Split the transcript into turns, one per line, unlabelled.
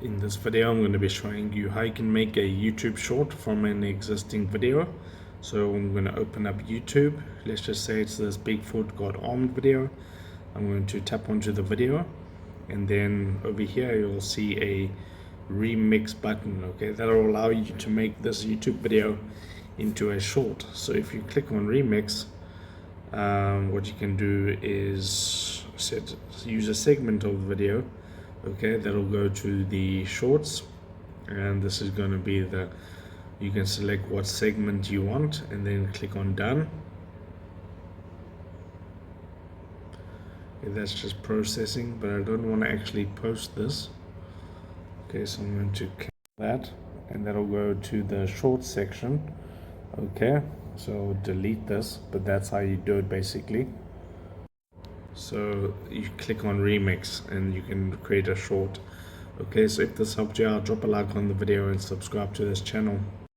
In this video, I'm going to be showing you how you can make a YouTube short from an existing video. So I'm going to open up YouTube. Let's just say it's this Bigfoot got armed video. I'm going to tap onto the video, and then over here you'll see a remix button. Okay, that'll allow you to make this YouTube video into a short. So if you click on remix, what you can do is use a segment of the video. Okay, that'll go to the shorts, and this is going to be you can select what segment you want and then click on done. Okay, that's just processing, but I don't want to actually post this. Okay, so I'm going to cancel that, and that'll go to the short section. Okay, so delete this, but that's how you do it basically. So you click on remix and you can create a short. Okay, so if this helped you out, drop a like on the video and subscribe to this channel.